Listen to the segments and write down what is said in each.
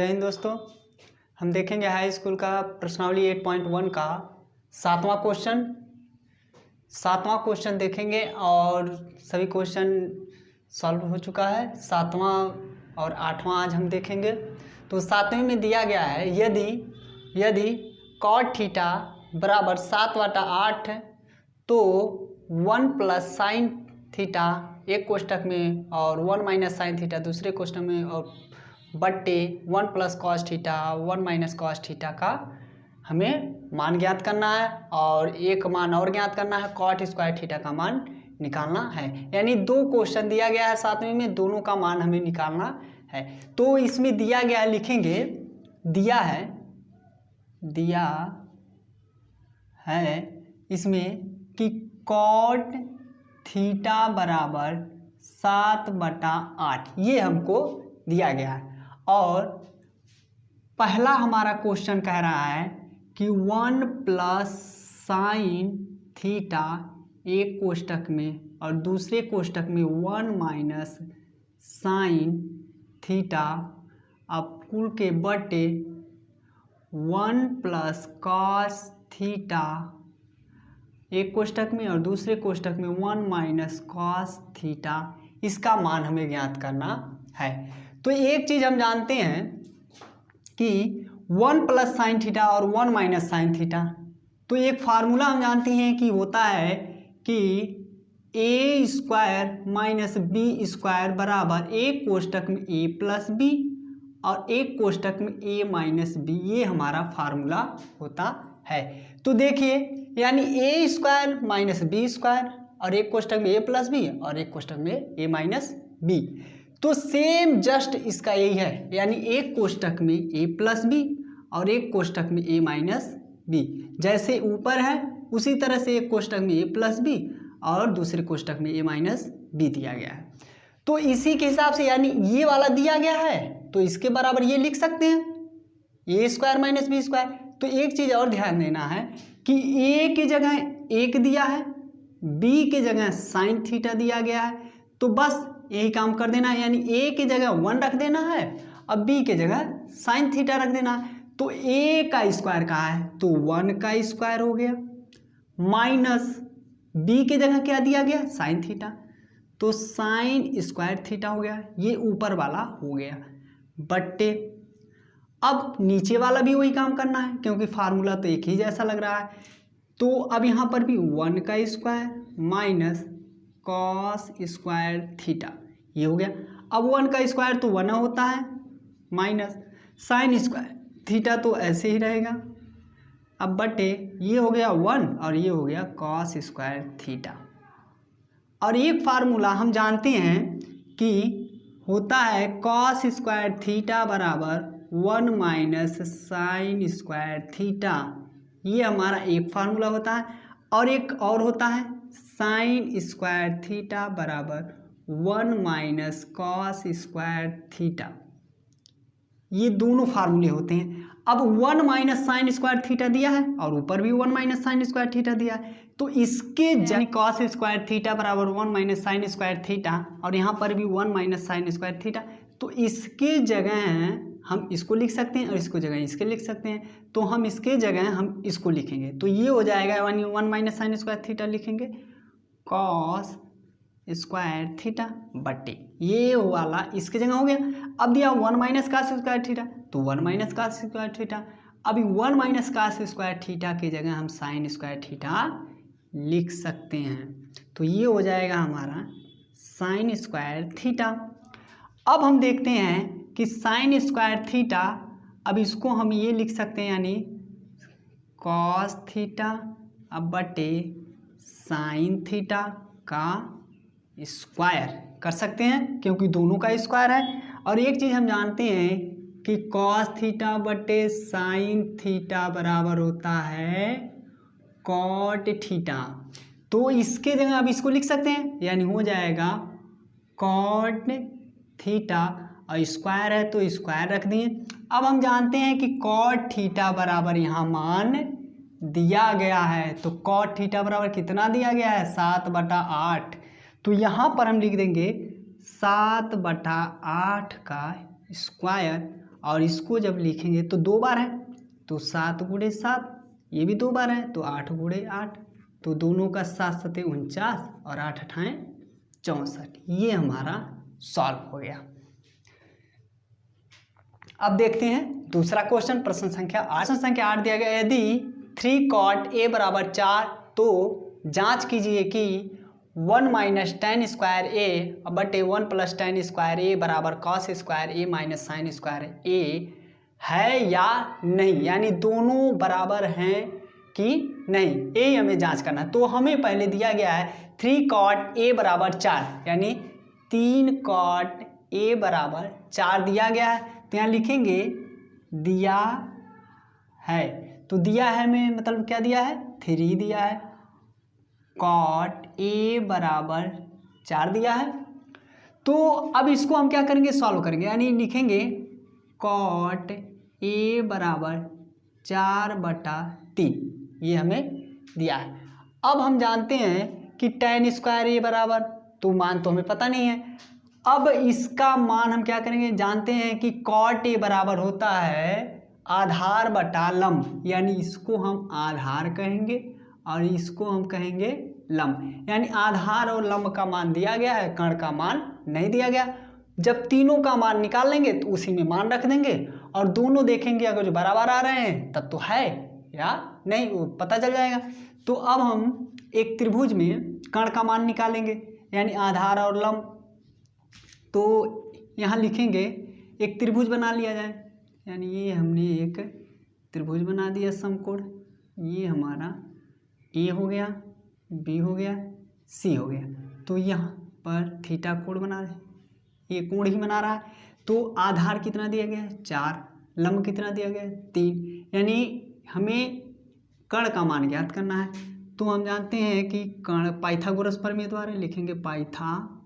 जय हिंद दोस्तों। हम देखेंगे हाई स्कूल का प्रश्नावली 8.1 का सातवां क्वेश्चन देखेंगे और सभी क्वेश्चन सॉल्व हो चुका है। सातवां और आठवां आज हम देखेंगे। तो सातवें में दिया गया है यदि cot थीटा बराबर 7/8 तो 1 प्लस साइन थीटा एक कोष्टक में और 1 माइनस साइन थीटा दूसरे कोष्टक में और बट्टे 1 plus cos theta 1 minus cos theta का हमें मान ज्ञात करना है और एक मान और ज्ञात करना है, कॉट स्क्वायर थीटा का मान निकालना है। यानी दो क्वेश्चन दिया गया है सातवें में, दोनों का मान हमें निकालना है। तो इसमें दिया गया लिखेंगे, दिया है इसमें कि कॉट थीटा बराबर 7/8 ये हमको दिया गया है। और पहला हमारा क्वेश्चन कह रहा है कि 1 प्लस साइन थीटा एक कोष्टक में और दूसरे कोष्टक में 1 माइनस साइन थीटा अब कुल के बटे 1 प्लस कॉस थीटा एक कोष्टक में और दूसरे कोष्टक में 1 माइनस कॉस थीटा, इसका मान हमें ज्ञात करना है। तो एक चीज़ हम जानते हैं कि 1 प्लस साइन थीटा और 1 माइनस साइन थीटा, तो एक फार्मूला हम जानते हैं कि होता है कि ए स्क्वायर माइनस बी स्क्वायर बराबर एक कोष्टक में ए प्लस बी और एक कोष्टक में ए माइनस बी, ये हमारा फार्मूला होता है। तो देखिए, यानी ए स्क्वायर माइनस बी स्क्वायर और एक कोष्टक में ए प्लस बी और एक कोष्टक में ए माइनस बी, तो सेम जस्ट इसका यही है। यानी एक कोष्टक में ए प्लस बी और एक कोष्टक में ए माइनस बी, जैसे ऊपर है उसी तरह से एक कोष्टक में ए प्लस बी और दूसरे कोष्टक में ए माइनस बी दिया गया है। तो इसी के हिसाब से यानी ये वाला दिया गया है तो इसके बराबर ये लिख सकते हैं, ए स्क्वायर माइनस बी स्क्वायर। तो एक चीज़ और ध्यान देना है कि ए की जगह 1 दिया है, बी की जगह साइन थीटा दिया गया है, तो बस यही काम कर देना है। यानी ए की जगह 1 रख देना है और बी की जगह साइन थीटा रख देना है। तो ए का स्क्वायर कहाँ है, तो 1 का स्क्वायर हो गया, माइनस बी की जगह क्या दिया गया, साइन थीटा, तो साइन स्क्वायर थीटा हो गया, ये ऊपर वाला हो गया, बट्टे अब नीचे वाला भी वही काम करना है क्योंकि फार्मूला तो एक ही जैसा लग रहा है। तो अब यहाँ पर भी 1 का square minus cos square theta ये हो गया। अब 1 का स्क्वायर तो 1 होता है माइनस साइन स्क्वायर थीटा तो ऐसे ही रहेगा, अब बटे ये हो गया 1 और ये हो गया कॉस स्क्वायर थीटा। और एक फार्मूला हम जानते हैं कि होता है कॉस स्क्वायर थीटा बराबर 1 माइनस साइन स्क्वायर थीटा, ये हमारा एक फार्मूला होता है। और एक और होता है साइन स्क्वायर थीटा बराबर 1 माइनस कॉस स्क्वायर थीटा, ये दोनों फार्मूले होते हैं। अब 1 माइनस साइन स्क्वायर थीटा दिया है और ऊपर भी 1 माइनस साइन स्क्वायर थीटा दिया है, तो इसके यानी कॉस स्क्वायर थीटा बराबर 1 माइनस साइन स्क्वायर थीटा और यहाँ पर भी 1 माइनस साइन स्क्वायर थीटा, तो इसके जगह हम इसको लिख सकते हैं और इसको जगह इसके लिख सकते हैं। तो हम इसके जगह हम इसको लिखेंगे तो ये हो जाएगा 1 माइनस साइन स्क्वायर थीटा लिखेंगे कॉस स्क्वायर थीटा बट्टे ये वाला इसके जगह हो गया। अब दिया 1 माइनस कास स्क्वायर थीटा तो 1 माइनस कास स्क्वायर थीटा, अभी 1 माइनस कास स्क्वायर थीटा की जगह हम साइन स्क्वायर थीटा लिख सकते हैं, तो ये हो जाएगा हमारा साइन स्क्वायर थीटा। अब हम देखते हैं कि साइन स्क्वायर थीटा, अब इसको हम ये लिख सकते हैं यानी कॉस थीटा अब बटे साइन थीटा का स्क्वायर कर सकते हैं क्योंकि दोनों का स्क्वायर है। और एक चीज़ हम जानते हैं कि कॉस थीटा बटे साइन थीटा बराबर होता है कॉट थीटा, तो इसके जगह अब इसको लिख सकते हैं यानी हो जाएगा कॉट थीटा और स्क्वायर है तो स्क्वायर रख दिए। अब हम जानते हैं कि कॉट थीटा बराबर यहाँ मान दिया गया है, तो कॉट थीटा बराबर कितना दिया गया है 7/8, तो यहाँ पर हम लिख देंगे 7/8 का स्क्वायर और इसको जब लिखेंगे तो 2 बार है, तो 7 गुणे 7, ये भी 2 बार है तो 8 गुणे 8, तो दोनों का 7 सते 49 और 8 अठाएँ 64। ये हमारा सॉल्व हो गया। अब देखते हैं दूसरा क्वेश्चन, प्रश्न संख्या 8 दिया गया, यदि 3 cot a बराबर 4 तो जांच कीजिए कि 1 माइनस टेन स्क्वायर ए बटे 1 प्लस टेन स्क्वायर ए बराबर कॉस स्क्वायर ए माइनस साइन स्क्वायर ए है या नहीं, यानी दोनों बराबर हैं कि नहीं, ये हमें जांच करना। तो हमें पहले दिया गया है 3 cot a बराबर 4, यानी 3 cot a बराबर 4 दिया गया है, तो यहाँ लिखेंगे दिया है, तो दिया है में मतलब क्या दिया है, 3 दिया है, cot a बराबर 4 दिया है। तो अब इसको हम क्या करेंगे, सॉल्व करेंगे, यानी लिखेंगे cot a बराबर 4/3, ये हमें दिया है। अब हम जानते हैं कि tan स्क्वायर a बराबर, तो मान तो हमें पता नहीं है, अब इसका मान हम क्या करेंगे, जानते हैं कि cot a बराबर होता है आधार बटा लंब, यानी इसको हम आधार कहेंगे और इसको हम कहेंगे लंब, यानी आधार और लंब का मान दिया गया है, कर्ण का मान नहीं दिया गया। जब तीनों का मान निकाल लेंगे तो उसी में मान रख देंगे और दोनों देखेंगे अगर जो बराबर आ रहे हैं तब तो है या नहीं वो पता चल जाएगा। तो अब हम एक त्रिभुज में कर्ण का मान निकालेंगे, यानी आधार और लंब। तो यहाँ लिखेंगे एक त्रिभुज बना लिया जाए, यानी ये हमने एक त्रिभुज बना दिया समकोण, ये हमारा ए हो गया, बी हो गया, सी हो गया। तो यहाँ पर थीटा कोण बना रहे, ये कोण ही बना रहा है। तो आधार कितना दिया गया है 4, लंब कितना दिया गया है 3, यानी हमें कर्ण का मान ज्ञात करना है। तो हम जानते हैं कि कर्ण पाइथागोरस प्रमेय द्वारा लिखेंगे, पाइथागोरस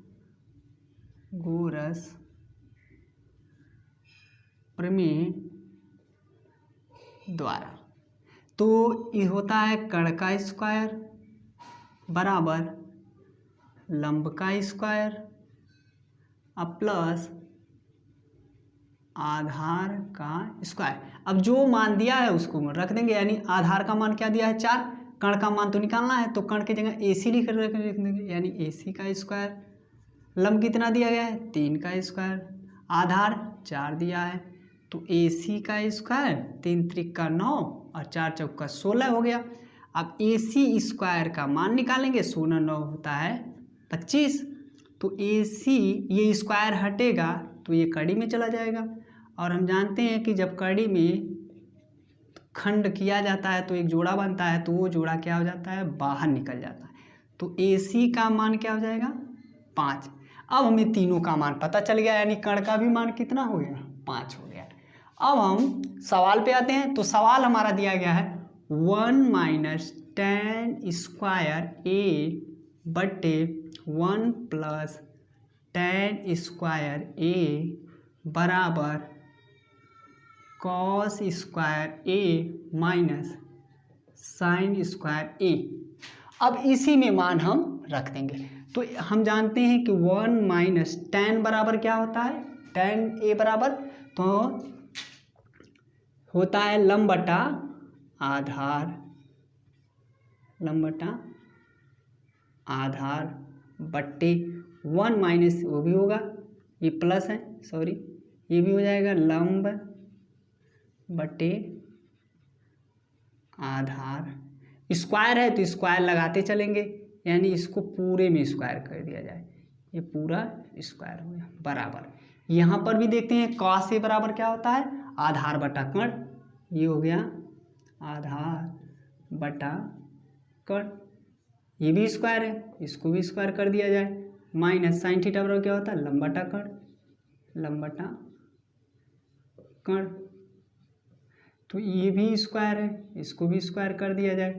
प्रमेय द्वारा। तो ये होता है कर्ण का स्क्वायर बराबर लंब का स्क्वायर अब प्लस आधार का स्क्वायर। अब जो मान दिया है उसको रख देंगे, यानी आधार का मान क्या दिया है 4, कर्ण का मान तो निकालना है, तो कर्ण की जगह AC लिख देंगे, यानी AC का स्क्वायर, लंब कितना दिया गया है 3 का स्क्वायर, आधार 4 दिया है, तो AC का स्क्वायर 3 त्रिक 9 और 4 चौका 16 हो गया। अब AC स्क्वायर का मान निकालेंगे, 16 9 होता है 25, तो AC ये स्क्वायर हटेगा तो ये कड़ी में चला जाएगा, और हम जानते हैं कि जब कड़ी में खंड किया जाता है तो एक जोड़ा बनता है, तो वो जोड़ा क्या हो जाता है, बाहर निकल जाता है। तो AC का मान क्या हो जाएगा 5। अब हमें तीनों का मान पता चल गया, यानी कर्ण का भी मान कितना हो गया 5 हो गया। अब हम सवाल पे आते हैं। तो सवाल हमारा दिया गया है 1 माइनस टेन स्क्वायर ए बटे 1 प्लस टेन स्क्वायर ए बराबर कॉस स्क्वायर ए माइनस साइन स्क्वायर ए। अब इसी में मान हम रख देंगे। तो हम जानते हैं कि 1 माइनस टेन बराबर क्या होता है, टेन ए बराबर तो होता है लंब बटा आधार, लंब बटा आधार बट्टे 1 माइनस वो भी होगा, ये प्लस है सॉरी, ये भी हो जाएगा लंब बटे आधार, स्क्वायर है तो स्क्वायर लगाते चलेंगे, यानी इसको पूरे में स्क्वायर कर दिया जाए, ये पूरा स्क्वायर हो गया बराबर। यहाँ पर भी देखते हैं कॉस से बराबर क्या होता है आधार बटा कर्ण, ये हो गया आधार बटा कर्ण, ये भी स्क्वायर है इसको भी स्क्वायर कर दिया जाए, माइनस साइन थीटा बराबर क्या होता है लंब बटा कर्ण, लंब बटा कर्ण, तो ये भी स्क्वायर है इसको भी स्क्वायर कर दिया जाए।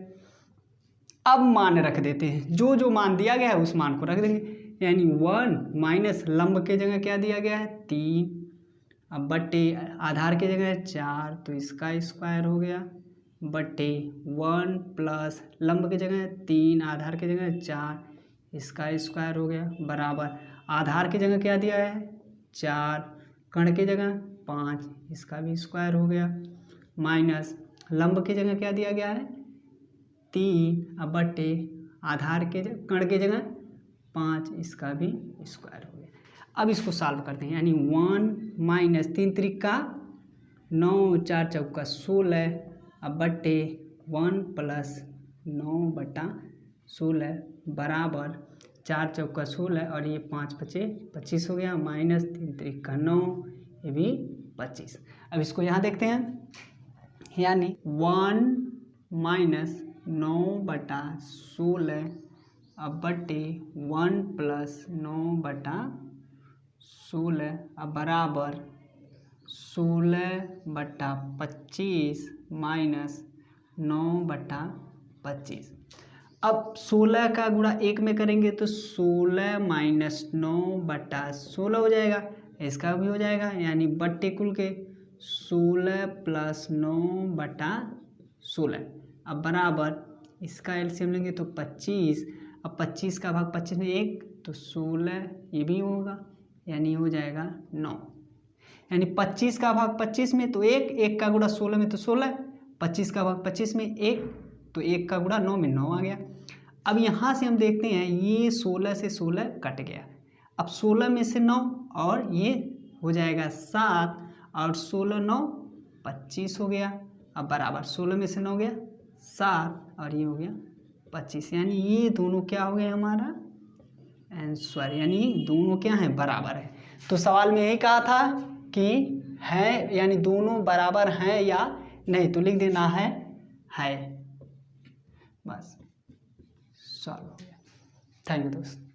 अब मान रख देते हैं, जो जो मान दिया गया है उस मान को रख देंगे, यानी 1 माइनस लंब के जगह क्या दिया गया है 3, अब बटे आधार के जगह 4 तो इसका स्क्वायर हो गया, बटे 1 प्लस लंब के जगह 3 आधार के जगह 4 इसका स्क्वायर हो गया बराबर आधार की जगह क्या दिया है 4, कर्ण की जगह 5, इसका भी स्क्वायर हो गया, माइनस लंब की जगह क्या दिया गया है 3 अब बटे आधार के कण के जगह 5, इसका भी स्क्वायर हो गया। अब इसको सॉल्व करते हैं, यानी 1 माइनस 3 त्रिका 9, 4 चौका 16 अब बटे 1 प्लस 9 बटा 16 बराबर 4 चौका 16 और ये 5 पचे 25 हो गया, माइनस 3 त्रिका 9, ये भी 25। अब इसको यहाँ देखते हैं, यानी 1 माइनस 9 बटा 16 अब बटे 1 प्लस 9 बटा 16 अब बराबर 16 बटा 25 माइनस 9 बटा 25। अब 16 का गुणा 1 में करेंगे तो 16 माइनस 9 बटा 16 हो जाएगा, इसका भी हो जाएगा, यानी बट्टे कुल के 16 प्लस 9 बटा 16 अब बराबर इसका एलसीएम लेंगे तो 25। अब 25 का भाग 25 में 1 तो 16 ये भी होगा, यानी हो जाएगा 9, यानी 25 का भाग 25 में तो 1, 1 का गुणा 16 में तो 16, 25 का भाग 25 में 1 तो 1 का गुणा 9 में 9 आ गया। अब यहाँ से हम देखते हैं ये 16 से 16 कट गया, अब 16 में से 9 और ये हो जाएगा 7 और 16 9 25 हो गया, अब बराबर 16 में से 9 गया 7 और ये हो गया 25, यानी ये दोनों क्या हो गए हमारा आंसर, यानी दोनों क्या हैं बराबर है। तो सवाल में यही कहा था कि है यानी दोनों बराबर हैं या नहीं, तो लिख देना है बस, सॉल्व हो गया। थैंक यू दोस्त।